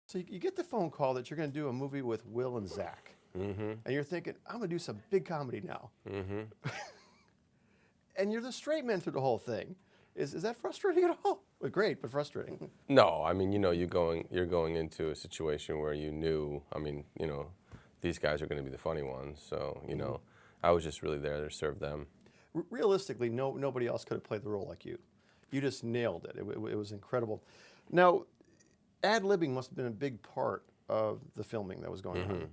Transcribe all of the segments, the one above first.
So you get the phone call that you're going to do a movie with Will and Zach. And you're thinking, I'm going to do some big comedy now. And you're the straight man through the whole thing. Is that frustrating at all? Well, great, but frustrating. No, I mean, you're going into a situation where you knew, these guys are going to be the funny ones. So, I was just really there to serve them. Realistically, nobody else could have played the role like you. You just nailed it. It was incredible. Now, ad-libbing must have been a big part of the filming that was going on.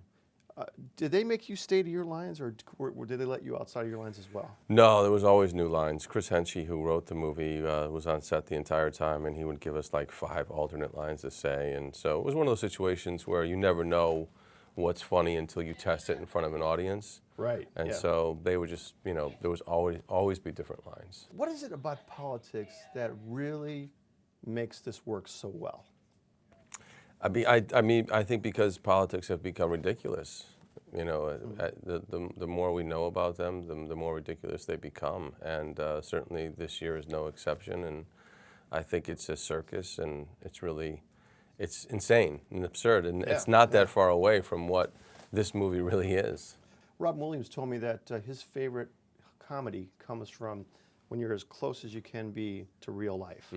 Did they make you stay to your lines, or did they let you outside of your lines as well? No, there was always new lines. Chris Henchy, who wrote the movie, was on set the entire time, and he would give us like 5 alternate lines to say. And so it was one of those situations where you never know what's funny until you test it in front of an audience. Right. And so they would just, there was always be different lines. What is it about politics that really makes this work so well? I think because politics have become ridiculous. The more we know about them, the more ridiculous they become. And certainly this year is no exception. And I think it's a circus, and it's insane and absurd. And it's not that far away from what this movie really is. Robin Williams told me that his favorite comedy comes from when you're as close as you can be to real life.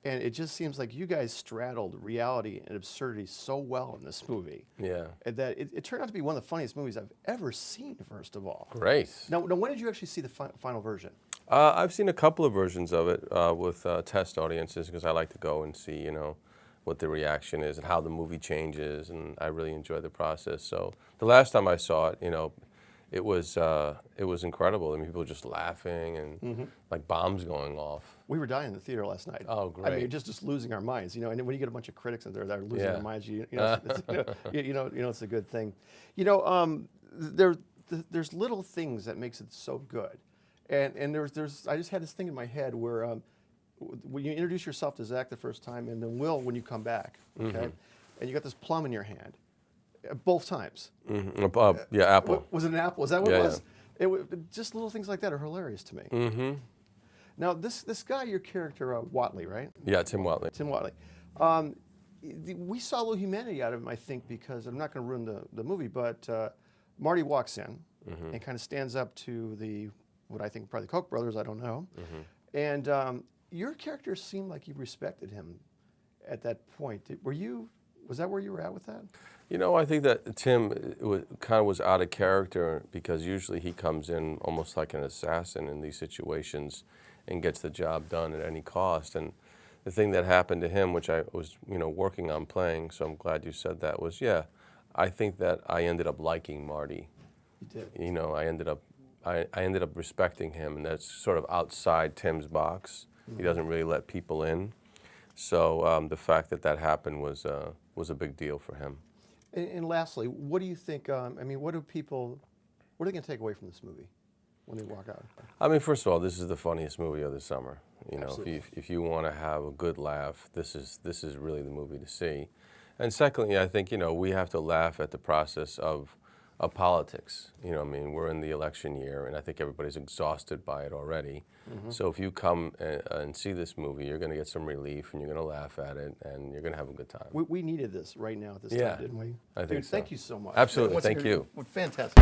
And it just seems like you guys straddled reality and absurdity so well in this movie. Yeah. That it turned out to be one of the funniest movies I've ever seen, first of all. Great. Now when did you actually see the final version? I've seen a couple of versions of it with test audiences, because I like to go and see, what the reaction is and how the movie changes, and I really enjoy the process. So the last time I saw it, it was incredible. I mean, people were just laughing and like bombs going off. We were dying in the theater last night. Oh, great! I mean, just losing our minds, And when you get a bunch of critics in there that are losing their minds, it's a good thing. There's little things that makes it so good, and there's I just had this thing in my head where when you introduce yourself to Zach the first time, and then Will when you come back, okay, and you got this plum in your hand. Both times. Yeah, apple. Was it an apple? Is that what it was? Just little things like that are hilarious to me. Now, this guy, your character, Watley, right? Yeah, Tim Watley. Tim Watley. We saw a little humanity out of him, I think, because I'm not going to ruin the movie, but Marty walks in and kind of stands up to what I think probably the Koch brothers, I don't know. And your character seemed like you respected him at that point. Was that where you were at with that? I think that Tim kind of was out of character, because usually he comes in almost like an assassin in these situations and gets the job done at any cost. And the thing that happened to him, which I was, working on playing, so I'm glad you said that, was, I think that I ended up liking Marty. You did. I ended up respecting him, and that's sort of outside Tim's box. He doesn't really let people in. So the fact that happened was a big deal for him. And lastly, what do you think? What are they going to take away from this movie when they walk out? I mean, first of all, this is the funniest movie of the summer. Absolutely. If you want to have a good laugh, this is really the movie to see. And secondly, I think we have to laugh at the process of politics. We're in the election year, and I think everybody's exhausted by it already. So if you come and see this movie, you're going to get some relief, and you're going to laugh at it, and you're going to have a good time. We needed this right now at this time, didn't we? I think so. Thank you so much. Absolutely. Thank you. Fantastic.